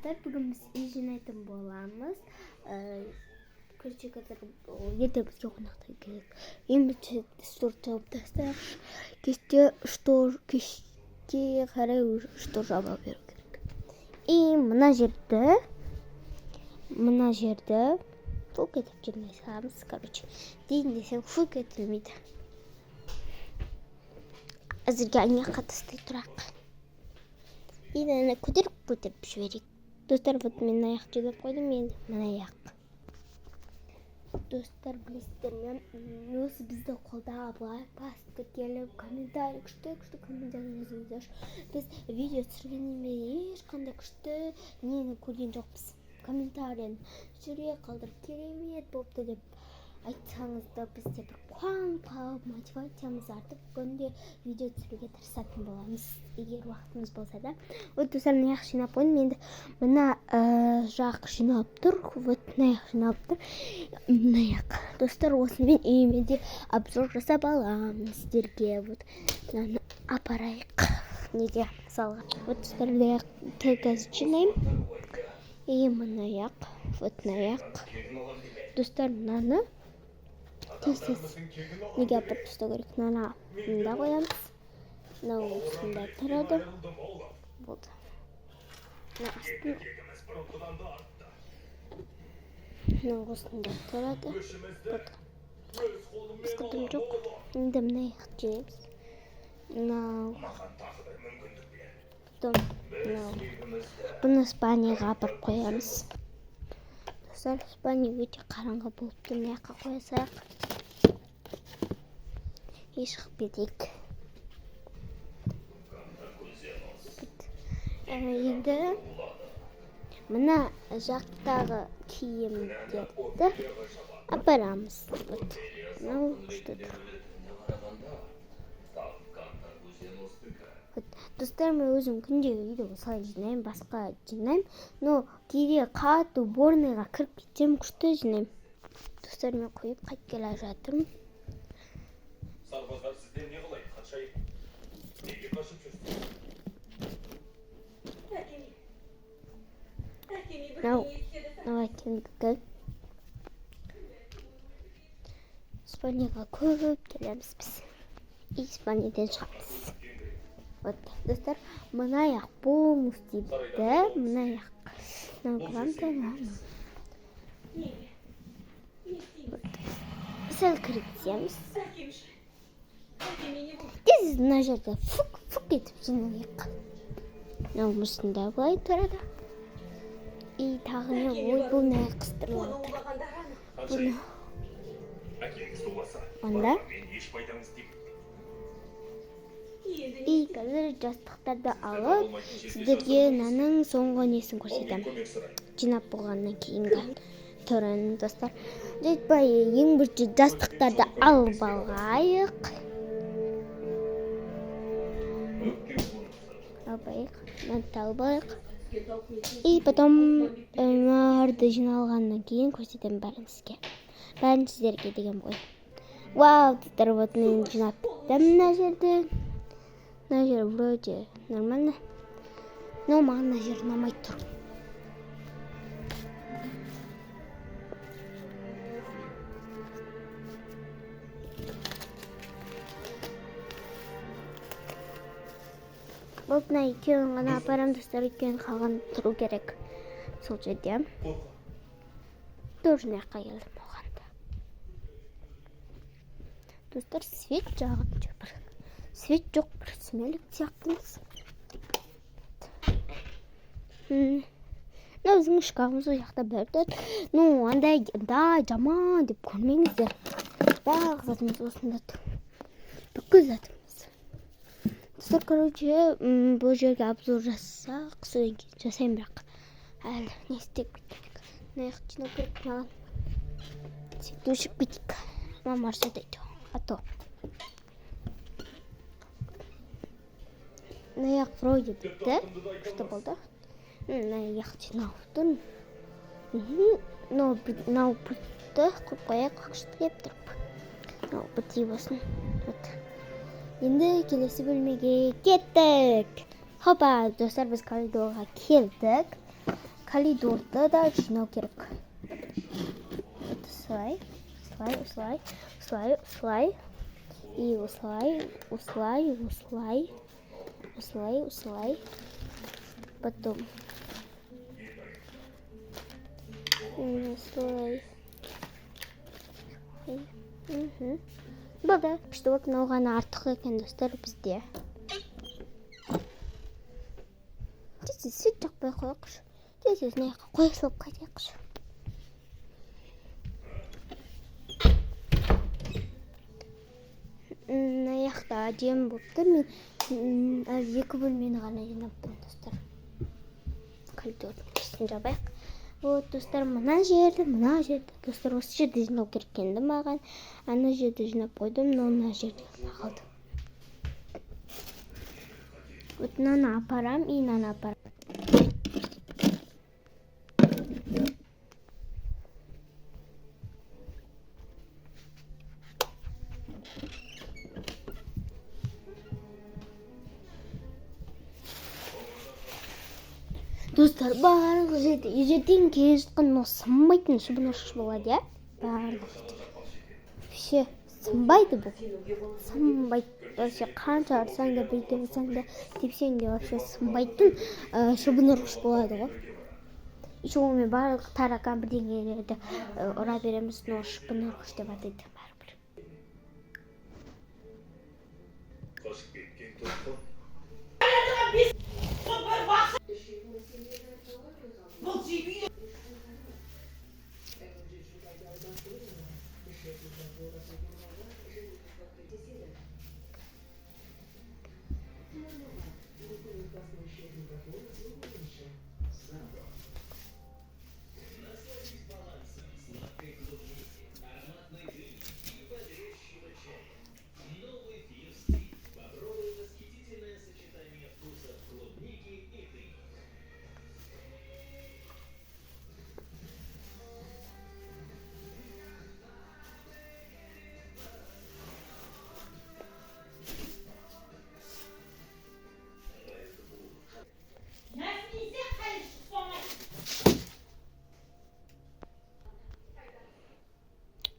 достар, бүгін біз үй жинайтын боламыз. Короче, қазір ерте бізге қонақтар келеді. Ең бірінші штор жауып тастайықшы. Кешке қарай штор жаба беру керек. И мына жерді фул кетіп жүрмей саламыз. Короче, дейін десең фул кетілмейді. Әзірге аяққа тастай тұрақ. И мына көтеріп жіберейік. Достар, вот мен аяқ жинап қойдым, енді мына аяқ. Достар, білесіздер ме, осы бізді қолдап лайк басып келіп, комментарий күшті комментарий жазыңыздар. Біз видео түсіргеннен бері ешқандай күшті нені көрген жоқпыз. Комментарийін жүре қалдырып керемет болыпты деп айтсаңыздар, бізде бір қуанып қалып мотивациямыз артып, бүгінде видео түсіруге тырысатын боламыз, егер уақытымыз болса да. Вот достар, мына аяқ жинап қойдым, енді мына жақ жиналып тұр, вот мына аяқ жиналып тұр, мына аяқ. Достар, осымен үйіме де обзор жасап аламын сіздерге. Вот мынаны апарайық неге мысалға. Вот достар, мына аяқты қазір жинаймын. И мына аяқ, вот мына аяқ. Достар, мынаны тез неге апарып тастау керек? Мына мында қоямыз. Мынау осында тұрады. Болды. Мына астын мынау осында тұрады. Болды. Басқа жоқ. Енді мына аяқты жинаймыз. Мынау. Потом мынау. Бұны спальняға апарып қоямыз. Достар, спальня өте қараңғы болып тұр. Мына жаққа қоя салайық. И шығып кетейік. Енді мына жақтағы киімдерді апарамыз. Мынау күшті тұр. Достар, мен өзім күнде үйде осылай жинаймын, басқа жинаймын. Но кейде қатты уборныйға кіріп кетсем, күшті жинаймын. Достар, мен қойып қайтып келе жатырмын. Сарбаздар сізден не қылайды, қаншайып? Неге қашып жүрсіз? Мынау әкемдікі. Спальняға көп келеміз біз. И спальнядан шығамыз. Вот, достар, мына аяқ полностью бітті. Мына аяқ. Мынау қыламын. Сәл кіргіземіз. Тез мына жерде фук етіп жинайық. Мынау осында былай тұрады. И тағы не, ой, бұл не қыстырылып тұр. Бұны анда. И қазір жастықтарды алып, сіздерге мынаның соңғы несін көрсетемін. Жинап болғаннан кейінгі түрін, достар. Жетпай, ең бірінші жастықтарды алып алғайық. Алып. И потом марды жиналғаннан кейін көрсетемін бәріңізге. Бәрін сіздерге деген бой. Вау, достар, вот мен жинап біттім мына жерді. Мына жер вроде нормально. Но маған мына жер ұнамай тұр. Вот мына екеуін ғана апарам, достар, екеуін қалған тұру керек. Сол жерде. Тоже мына жаққа келдім оғанда. Достар, свет жағын жүр. Свет жоқ, бір смелік сияқтымыз. Мына өзің шкафымыз ол жақта бәрді. Ну, андай жаман деп көрмеңіздер. Барлық затымыз осында тұр. Бүкіл затымыз. Достар, короче, бұл жерге обзор жасақ, содан кейін жасайын, бірақ әлі не істеп кетейік. Мына аяқ жинап керек маған. Сөйтіп өшіп кетейік. Мама арсадайды. Ато. Мына аяқ вроде бітті. Күшті болды. Мына аяқ жинап тұр. Мынау бітті. Қойып қояйық, күшті деп тұрып. Мынау біттей болсын. Енді келесі бөлмеге кеттік. Хопа, достар, біз коридорға келдік. калидорды да жинау керек. Осылай. И осылай. Потом осылай. Болды. Күшті болып мынауған артық екен достар бізде. Сөйт жақпай қойықшы. Тез-тезіне қоя салып қайтайықшы. Аяқта әдемі болыпты. Мен екі бөлмені ғана жинаппын достар. Коридордың ішін жабайық. Вот достар, мына жерді достар осы жерде жинау керек екенді маған. Ана жерде жинап қойдым, но мына жерде қалды. Вот мынаны апарам и мынаны апарам. Достар, барлық жерде ежерден келе жатқан мынау сынбайтын шыбын-ошқыш болады, иә? Барлық жерде. Вообще сынбайды бұл. Сынбайды. Вообще қанша ұрсаң да, бүйтсең да, тепсең де вообще сынбайтын шыбын-ошқыш болады ғой. Еще онымен барлық таракан бірдеңелерді ұра береміз, но шыбын-ошқыш деп атайды бәрібір. Қашып кеткен тоққа.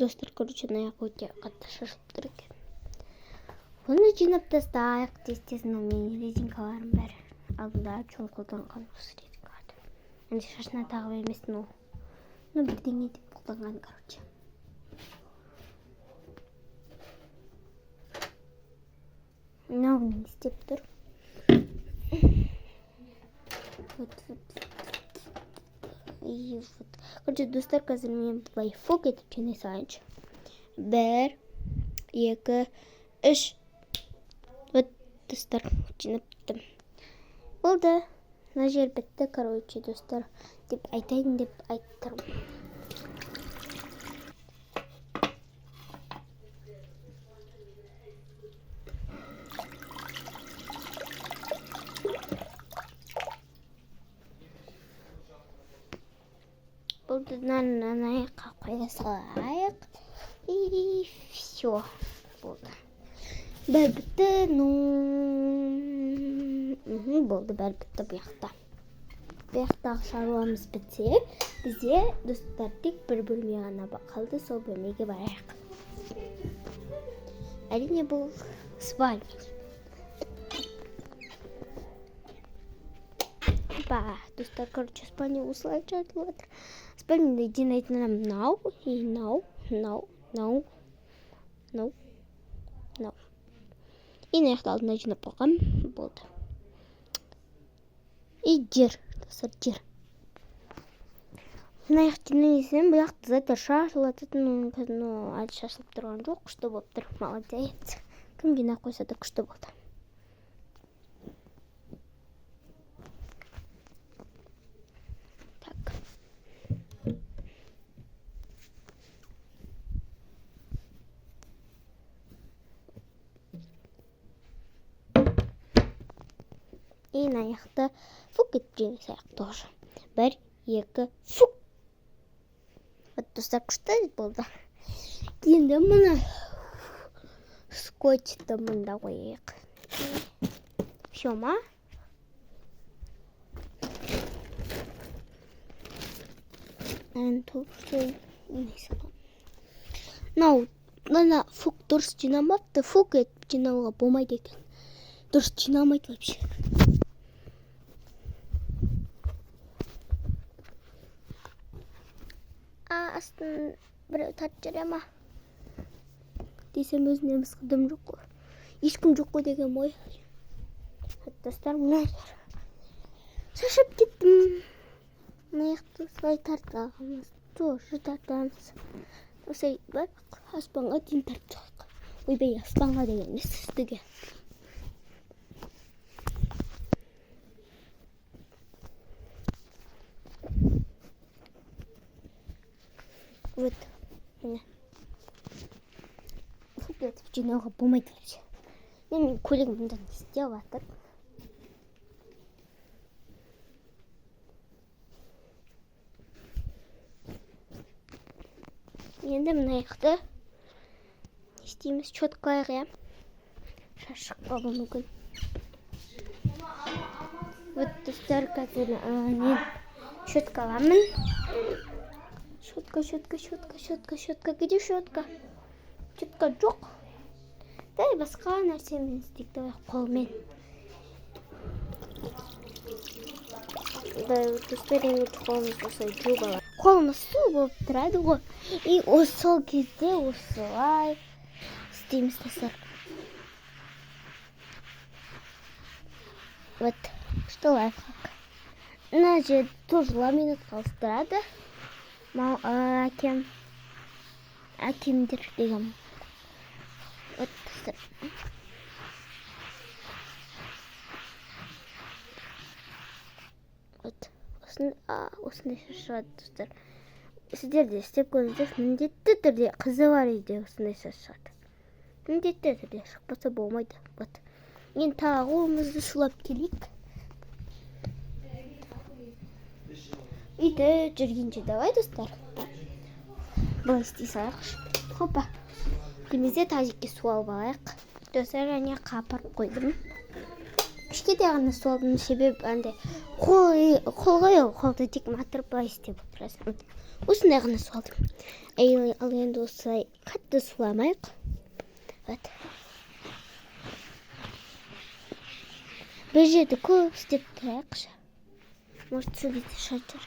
Достар, короче, аяқ өте қатты шашылып тұр екен. Оны жинап тастайық тез-тез. Менің резинкаларым бәрі алдында чоң қолданған осы резинкаларды. Енді шашына тағып емес, но бірдеңе деп қолданған, короче. Мынау не істеп тұр? Короче, достар, қазір мен лайфхак етіп жинай салайыншы. 1, 2, 3. Вот, достар, жинап. Болды. Мына жер бітті, короче, достар, деп айтайын деп айттым. Болды, мынаны аяққа қоя салайық. И все. Болды. Бәрі бітті, болды, бәрі бітті бұяқта. Бұяқтағы шаруамыз бітсе, бізде, достар, тек бір бөлме ғана қалды, сол бөлмеге барайық. Әрине бұл спальня. Достар, короче, спальня осылай жатылып жатыр. Спальняда жинайтыным мынау, и мынау. И мына жақта алдына жинап қойғам, болды. И жер, достар, жер. Мына жақта жинайсам, бұл жақта заттар шашылып жатыр, но әлі шашылып тұрған жоқ, күшті болып тұр, молодец. Кім жинап қойса да күшті болды. И мына жақта фук етіп жинай салайық тоже. 1, 2, фук. Вот, достар, күшті болды. Енді мына скотчты мында қойайық. Все ма? несі. Мына фук дұрыс жинамапты, фук етіп жинауға болмайды екен. Дұрыс жинамайды вообще. Астын біреу тартып жүре ма? Десем өзіне мысқылдым жоқ қой. Ешкім жоқ қой деген ой. Достар, мына шашып кеттім. Маяқты осылай тартамыз. Тоже тартамыз. Осылай бар, аспанға дейін тартып шығайық. Ойбай, аспанға деген емес, үстіге. Вот, міне. Фук етіп жинауға болмайды вообще. Мен көлігімді не істеп жатыр. Енді мынаяқты не істейміз? Щеткаға шаш шықпауы мүмкін. Вот достар, қазір мен щетка аламын. Щетка, где щетка? Щетка жоқ. Дай басқа нәрсемен істейді қолмен. Достар, енді қолымыз осылай жуып алады. Қолымыз су болып тұрады ғой. И сол кезде осылай істейміз достар. Вот, что лайфхак. Мына жерде тоже ламинат қалыстырады. Әкемдер деген. Вот достар. Вот, осындай шашады достар. Сіздер де істеп көріңіздер, міндетті түрде қызы бар үйде осындай шашады. Міндетті түрде шықпаса болмайды. Вот. Енді тағы қолымызды шулап келейік. Үйде жүргенше давай достар. Былай істей салайықшы. Хопа. Демезде тазикке су алып алайық. Достар, және қапырып қойдым. Кішкентай ғана су алдым, себебі андай қолды тек матырып былай істеп отырасың. Осындай ғана су алдым. Ал енді осылай қатты суламайық. Вот. Бір жерді көп істеп тұрайықшы. Может, су бейті шатыр.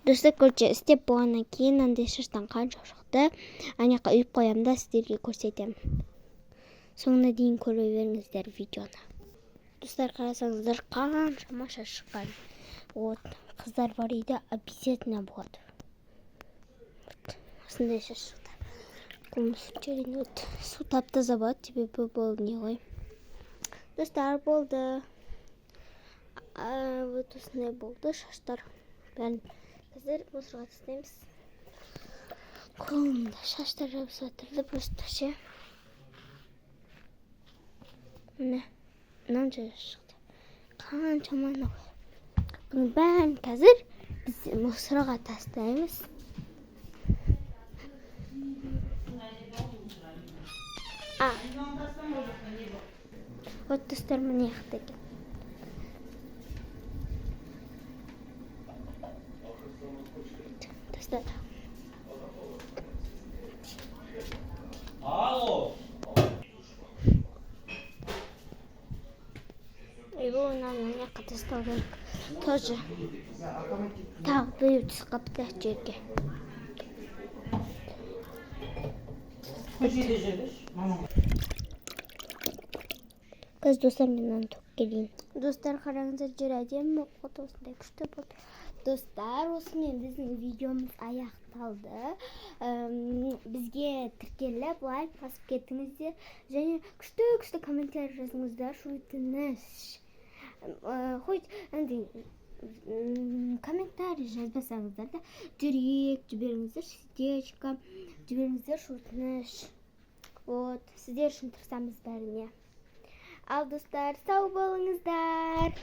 Достар, көрші істеп болғаннан кейін андай шаштан қанша шықты. Анаяққа үйіп қоямын да сіздерге көрсетемін. Соңына дейін көре беріңіздер видеоны. Достар, қарасаңыздар қаншама шаш шыққан. Вот, қыздар бар үйде обязательно болады. Осындай шаш шықты. Қолымыз жүрген өт. Су тап-таза болады, себебі бұл не ғой. Достар, болды. Вот осындай болды шаштар. Бәрін қазір мусорға тастаймыз. Қолымда шаштар жабысып жатырды просто ше. Міне, мынанша шықты. Қаншама мынау. Бұның бәрін қазір біз мусорға тастаймыз. Вот достар, міне яқты екен. Достар. Алло. Его мына жаққа тасталған. Тоже тағы біреу түсіп жерге. Қазір достар, мен мынаны тоқып келейін. Достар, қараңыздар, жер әдемі қоты осындай күшті болды. Достар, осымен біздің видеомыз аяқталды. Бізге тіркеліп, лайк басып кетіңіздер. Және күшті комментарий жазыңыздар, өтініш. Хоть комментарий жазбасаңыздар да, жүрек жіберіңіздер, сердечко жіберіңіздер, өтініш. Вот, сіздер үшін тырысамыз бәріне. Ал достар, сау болыңыздар.